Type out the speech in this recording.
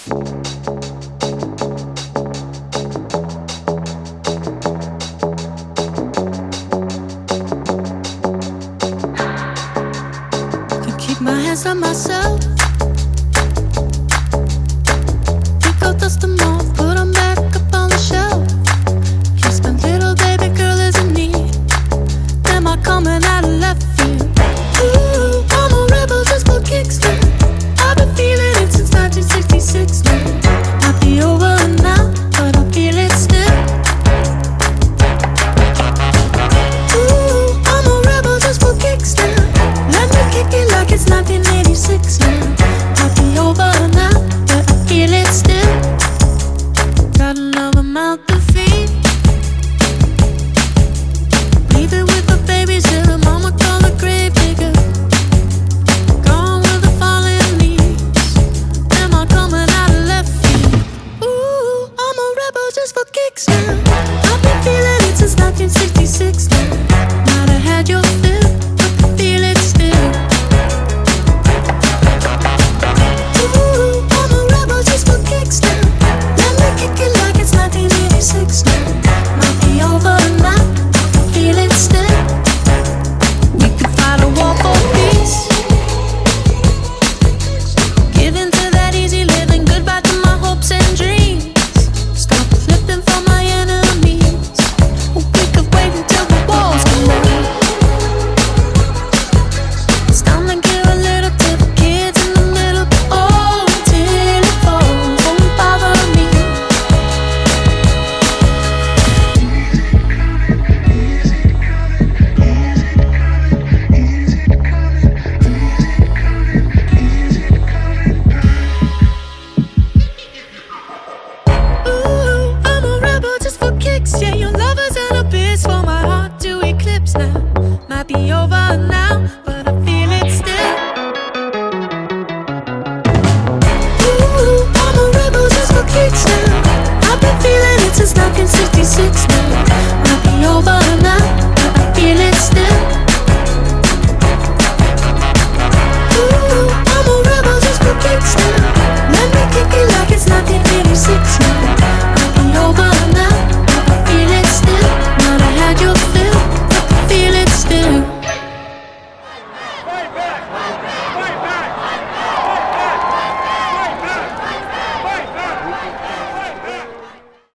Can keep my hands on myself. Think I'll dust them off, put them back up on the shelf. Kiss my little baby girl is in need. Am I coming out of left field? Ooh, I'm a rebel just for kicks now. I've been feeling it since 1966 now.